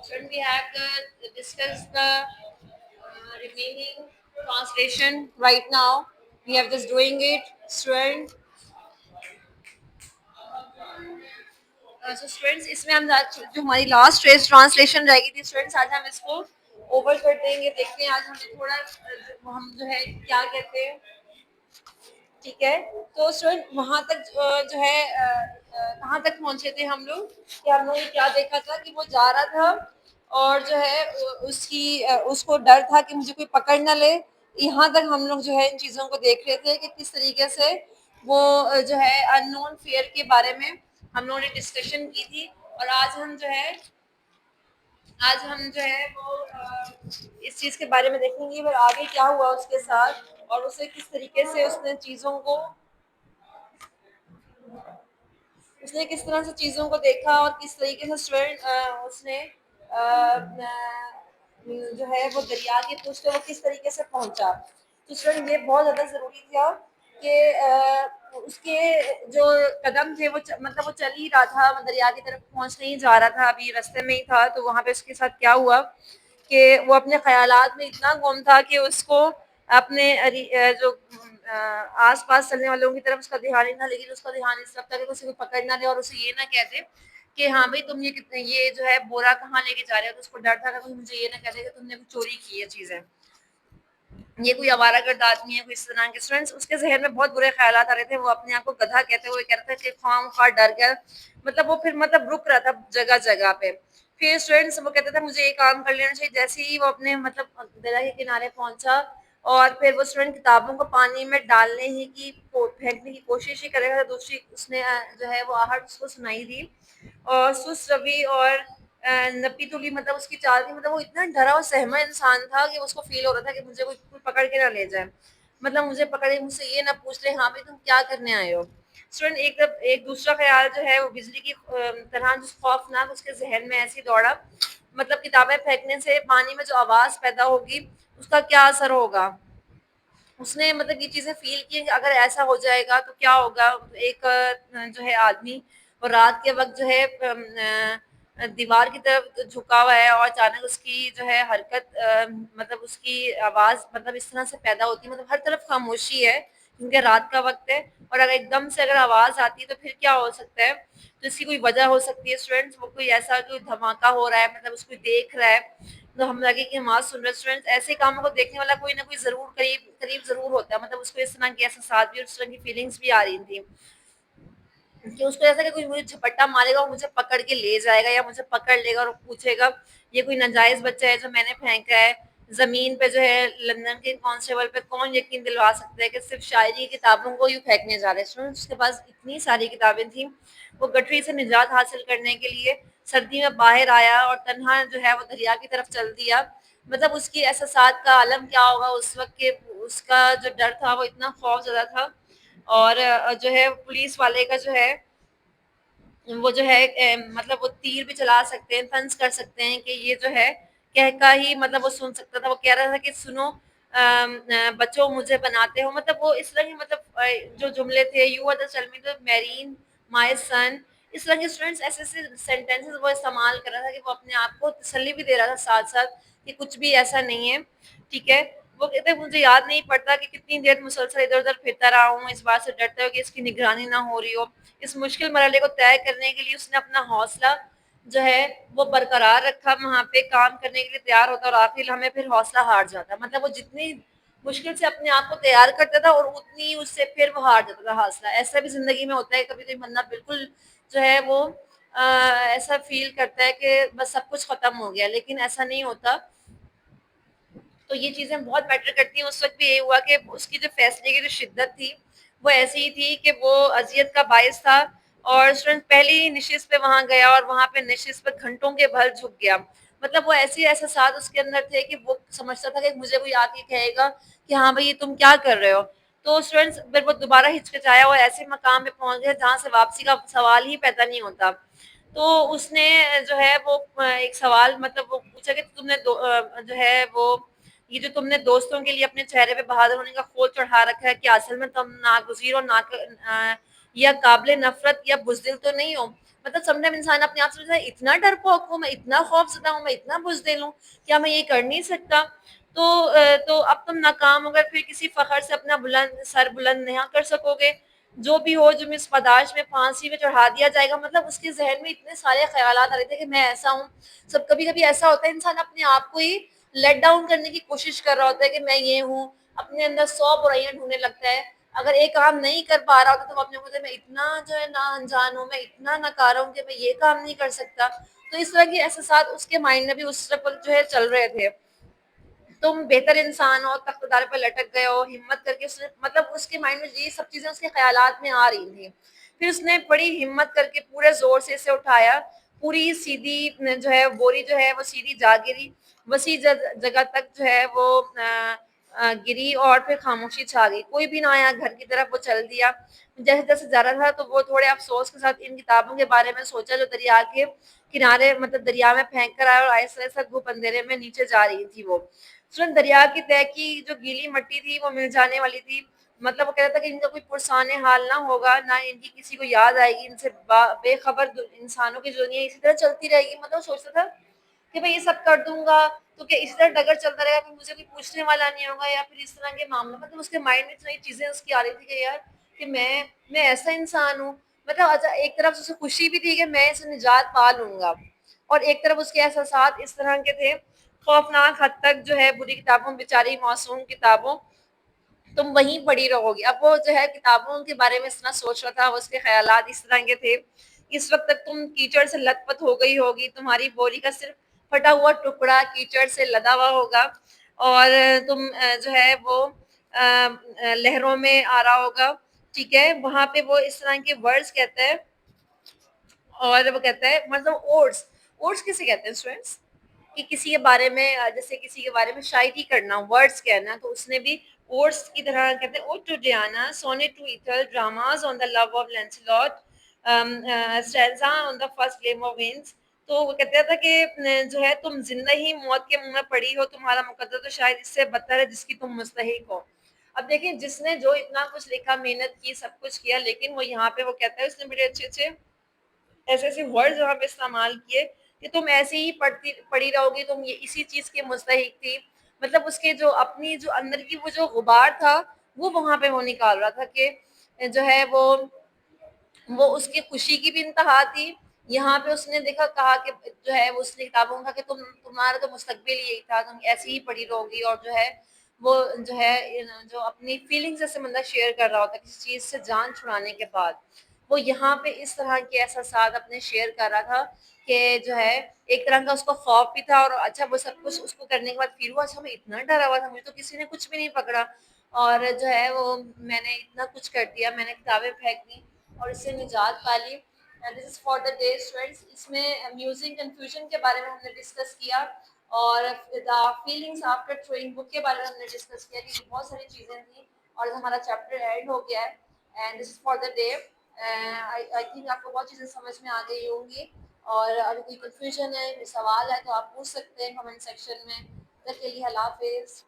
When we have discussed the remaining translation right now, we have just doing it. Student, students इसमें हम जो हमारी last race translation रह गई थी स्टूडेंट्स, आज हम इसको ओवर कर देंगे। देखते हैं आज हमें थोड़ा हम जो है क्या कहते हैं। ठीक है, तो स्टूडेंट वहां तक जो है कहाँ तक पहुंचे थे हम लोग कि हम लोगों ने क्या देखा था कि वो जा रहा था और जो है उसको डर था कि मुझे कोई पकड़ ना ले। यहाँ तक हम लोग जो है इन चीज़ों को देख रहे थे कि किस तरीके से वो जो है अननोन फेयर के बारे में हम लोगों ने डिस्कशन की थी। और आज हम जो है वो इस चीज़ के बारे में देखेंगे फिर आगे क्या हुआ उसके साथ और उसे किस तरीके से उसने किस तरह से चीज़ों को देखा और किस तरीके से स्टूडेंट उसने जो है वो दरिया के पुष्ट पे वो किस तरीके से पहुंचा। तो स्टूडेंट ये बहुत ज़्यादा ज़रूरी था कि उसके जो कदम थे मतलब वो चल ही रहा था, वो दरिया की तरफ पहुंच नहीं जा रहा था, अभी रास्ते में ही था। तो वहां पे उसके साथ क्या हुआ कि वो अपने ख्यालात में इतना गुम था कि उसको अपने जो आस पास चलने वालों की तरफ उसका ध्यान नहीं था, लेकिन उसका ध्यान इस तरफ था कि उसे कोई पकड़ ना ले और उसे ये ना कह दे कि हाँ भाई तुम ये जो है बोरा कहाँ लेके जा रहे हो। तो उसको डर था कि कोई मुझे ये ना कह दे कि तुमने चोरी की है चीजें, ये कोई आवारागर्द आदमी है, कोई इस तरह के। स्टूडेंट्स उसके जहन में बहुत बुरे ख्यालात आ रहे थे। वो अपने आप को गधा कहते हुए कह रहा था कि खामखा डर गया। मतलब वो फिर मतलब रुक रहा था जगह जगह पे। फिर स्टूडेंट्स वो कहते थे मुझे ये काम कर लेना चाहिए। जैसे ही वो अपने मतलब दरिया के किनारे पहुंचा और फिर वो स्टूडेंट किताबों को पानी में डालने ही की फेंकने की कोशिश ही करेगा, तो दूसरी उसने जो है वो आहट उसको सुनाई दी। और सुस्त रवि और नपी तुली मतलब उसकी चाल थी। मतलब वो इतना डरा और सहमा इंसान था कि उसको फील हो रहा था कि मुझे कोई पकड़ के ना ले जाए, मतलब मुझे पकड़े मुझसे ये ना पूछ ले हाँ भाई तुम क्या करने आए हो। स्टूडेंट एक दूसरा ख्याल जो है वो बिजली की तरह जो खौफनाक उसके जहन में ऐसी दौड़ा। मतलब किताबें फेंकने से पानी में जो आवाज पैदा होगी उसका क्या असर होगा। उसने मतलब ये चीज़ें फ़ील की कि अगर ऐसा हो जाएगा तो क्या होगा। एक जो है आदमी वो रात के वक़्त जो है दीवार की तरफ झुका हुआ है और अचानक उसकी जो है हरकत मतलब उसकी आवाज़ मतलब इस तरह से पैदा होती है, मतलब हर तरफ खामोशी है क्योंकि रात का वक़्त है। और अगर एकदम से अगर आवाज़ आती है तो फिर क्या हो सकता है। तो इसकी कोई वजह हो सकती है स्टूडेंट्स, वो कोई ऐसा कोई धमाका हो रहा है, मतलब उसको देख रहा है। तो हम लगे कि हमारे सुन रहे स्टूडेंट्स ऐसे कामों को देखने वाला कोई ना कोई जरूर करीब करीब जरूर होता है। मतलब उसको इस तरह की एहसास भी और इस तरह की फीलिंग्स भी आ रही थी कि उसको ऐसा कि कोई मुझे झपट्टा मारेगा और मुझे पकड़ के ले जाएगा या मुझे पकड़ लेगा और पूछेगा ये कोई नाजायज बच्चा है जो मैंने फेंका है जमीन पे। जो है लंदन के कांस्टेबल पे कौन यकीन दिलवा सकता है कि सिर्फ शायरी की किताबों को यूं फेंकने जा रहे हैं। उसके पास इतनी सारी किताबें थी। वो गठरी से निजात हासिल करने के लिए सर्दी में बाहर आया और तन्हा जो है वो दरिया की तरफ चल दिया। मतलब उसकी एहसासात का आलम क्या होगा उस वक्त के। उसका जो डर था वो इतना खौफ ज़्यादा था। और जो है पुलिस वाले का जो है वो जो है मतलब वो तीर भी चला सकते हैं, तंज कर सकते हैं कि ये जो है कह का ही मतलब वो सुन सकता था। वो कह रहा था कि सुनो बच्चों मुझे बनाते हो। मतलब वो इस तरह की मतलब जो जुमले थे you are the tell the marine my son, इस तरह के स्टूडेंट्स ऐसे ऐसे सेंटेंसेस वो इस्तेमाल कर रहा था कि वो अपने आप को तसल्ली भी दे रहा था साथ साथ कि कुछ भी ऐसा नहीं है। ठीक है, वो कहते हैं मुझे याद नहीं पड़ता कि कितनी देर मुसलसल इधर उधर फिरता रहा हूँ इस बात से डरते हुए कि इसकी निगरानी ना हो रही हो। इस मुश्किल मरहले को तय करने के लिए उसने अपना हौसला जो है वो बरकरार रखा, वहां पे काम करने के लिए तैयार होता और आखिर हमें फिर हौसला हार जाता। मतलब वो जितनी मुश्किल से अपने आप को तैयार करता था और उतनी उससे फिर वो हार जाता था हौसला। ऐसा भी जिंदगी में होता है, कभी कभी बंदा बिल्कुल जो है वो ऐसा फील करता है कि बस सब कुछ खत्म हो गया, लेकिन ऐसा नहीं होता। तो ये चीज़ें बहुत मैटर करती हैं। उस वक़्त भी यही हुआ कि उसकी जो फैसले की जो शिद्दत थी, वो ऐसी ही थी कि वो अज़ियत का बायस था। और स्टूडेंट पहली ही नशिस्त पे वहाँ गया और वहाँ पे नशिस्त पे घंटों के भर झुक गया। मतलब वो ऐसे एहसासात उसके अंदर थे कि वो समझता था कि मुझे कोई आके कहेगा कि हाँ भाई ये तुम क्या कर रहे हो। तो स्टूडेंट्स फिर वो दोबारा हिचकिचाया और ऐसे मकाम पे पहुँच गया जहाँ से वापसी का सवाल ही पैदा नहीं होता। तो उसने जो है वो एक सवाल मतलब वो पूछा कि तुमने जो है वो ये जो तुमने दोस्तों के लिए अपने चेहरे पे बहादुर होने का खोल चढ़ा रखा है, क्या असल में तुम नागुज़ीर और या काबिल नफ़रत या बुज़दिल तो नहीं हो? مطلب سم ٹائم انسان اپنے آپ سے سوچتا ہے اتنا ڈرپوک ہوں میں، اتنا خوف زدہ ہوں میں، اتنا بزدل ہوں، کیا میں یہ کر نہیں سکتا؟ تو اب تم ناکام ہو گئے، پھر کسی فخر سے اپنا سر بلند نہیں کر سکو گے، جو بھی ہو جو اس پداش میں پھانسی میں چڑھا دیا جائے گا. مطلب اس کے ذہن میں اتنے سارے خیالات آ رہے تھے کہ میں ایسا ہوں. سب کبھی کبھی ایسا ہوتا ہے انسان اپنے آپ کو ہی لیٹ ڈاؤن کرنے کی کوشش کر رہا ہوتا ہے کہ میں یہ ہوں، اپنے اندر 100 برائیاں ڈھونڈنے لگتا ہے. اگر ایک کام نہیں کر پا رہا ہوتا تو اپنے کو میں اتنا جو ہے نا انجان ہوں، میں اتنا ناکارہ ہوں کہ میں یہ کام نہیں کر سکتا. تو اس طرح کے احساسات اس کے مائنڈ میں بھی اس وقت جو ہے چل رہے تھے. تم بہتر انسان ہو، تخت دار پر لٹک گئے ہو، ہمت کر کے اس نے مطلب اس کے مائنڈ میں یہ سب چیزیں اس کے خیالات میں آ رہی تھیں. پھر اس نے بڑی ہمت کر کے پورے زور سے اسے اٹھایا. پوری سیدھی جو ہے بوری جو ہے وہ سیدھی جا گری، وسیع جگہ تک جو ہے وہ گری، اور پھر خاموشی چھا گئی. کوئی بھی نہ آیا گھر کی طرف، وہ چل دیا. جیسے جیسے جا رہا تھا تو وہ تھوڑے افسوس کے ساتھ ان کتابوں کے بارے میں سوچا جو دریا کے کنارے مطلب دریا میں پھینک کر آیا، اور آہستہ آہستہ دھوپ اندھیرے میں نیچے جا رہی تھی. وہ دریا کی تہہ کی جو گیلی مٹی تھی وہ مل جانے والی تھی. مطلب وہ کہتا تھا کہ ان کا کوئی پرسان حال نہ ہوگا، نہ ان کی کسی کو یاد آئے گی. ان سے بے خبر انسانوں کی دنیا اسی طرح چلتی رہے گی. مطلب سوچتا تھا کہ میں یہ سب کر دوں گا تو کیا اسی طرح ڈگر چلتا رہے گا کہ مجھے کوئی پوچھنے والا نہیں ہوگا، یا پھر اس طرح کے معاملہ. مطلب اس کے مائنڈ میں اتنی چیزیں اس کی آ رہی تھی کہ یار کہ میں ایسا انسان ہوں. مطلب اچھا ایک طرف اسے خوشی بھی تھی کہ میں اسے نجات پا لوں گا، اور ایک طرف اس کے احساسات اس طرح کے تھے خوفناک حد تک جو ہے بری کتابوں، بیچاری معصوم کتابوں تم وہیں پڑی رہو گی. اب وہ جو ہے کتابوں کے بارے میں اس طرح سوچ رہا تھا، اس کے خیالات اس طرح کے تھے. اس وقت تک تم کیچڑ سے لت پت ہو گئی ہوگی، تمہاری بوری کا صرف پھٹا ہوا ٹکڑا کیچڑ سے لدا ہوا ہوگا، اور تم جو ہے وہ لہروں میں آ رہا ہوگا. ٹھیک ہے، وہاں پہ وہ اس طرح کے ورڈز کہتا ہے، اور وہ کہتا ہے مطلب اوٹس کسے کہتے ہیں اسٹوڈینٹس؟ کہ کسی کے بارے میں جیسے کسی کے بارے میں شاعری کرنا، ورڈز کہنا. تو اس نے بھی ورڈز کی طرح کہتے ہیں ode to Diana, sonnet to Ethel, dramas on the love of Lancelot, stanza on the first game of once. تو وہ کہتا تھا کہ جو ہے تم زندہ ہی موت کے منہ میں پڑی ہو، تمہارا مقدر تو شاید اس سے بدتر ہے جس کی تم مستحق ہو. اب دیکھیں جس نے جو اتنا کچھ لکھا، محنت کی، سب کچھ کیا، لیکن وہ یہاں پہ وہ کہتا ہے اس نے بڑے اچھے اچھے ایسے ایسے ورڈ وہاں پہ استعمال کیے کہ تم ایسے ہی پڑھی رہو گی، تم یہ اسی چیز کے مستحق تھی. مطلب اس کے جو اپنی جو اندر کی وہ جو غبار تھا وہ وہاں پہ وہ نکال رہا تھا کہ جو ہے وہ اس کی خوشی کی بھی انتہا تھی. یہاں پہ اس نے دیکھا کہا کہ جو ہے وہ اس نے کتابوں کا کہ تمہارا تو مستقبل یہی تھا، تم ایسے ہی پڑھی رہو گی. اور جو ہے وہ جو ہے جو اپنی فیلنگز سے بندہ شیئر کر رہا ہوتا ہے کسی چیز سے جان چھڑانے کے بعد، وہ یہاں پہ اس طرح کے احساسات اپنے شیئر کر رہا تھا کہ جو ہے ایک طرح کا اس کو خوف بھی تھا. اور اچھا وہ سب کچھ اس کو کرنے کے بعد پھر ہوا اچھا میں اتنا ڈرا ہوا تھا، مجھے تو کسی نے کچھ بھی نہیں پکڑا، اور جو ہے وہ میں نے اتنا کچھ کر دیا، میں نے کتابیں پھینک دی اور اس سے نجات پا لی. This is for the day students. اس میں میوزک کنفیوژن کے بارے میں ہم نے ڈسکس کیا، اور فیلنگس آفٹر تھروئنگ بک کے بارے میں ہم نے ڈسکس کیا کہ بہت ساری چیزیں تھیں، اور ہمارا چیپٹر اینڈ ہو گیا ہے. And this is for the day. I think آپ کو بہت چیزیں سمجھ میں آ گئی ہوں گی، اور اگر کوئی کنفیوژن ہے، کوئی سوال ہے تو آپ پوچھ سکتے ہیں کمنٹ سیکشن میں. تب کے لیے اللہ حافظ.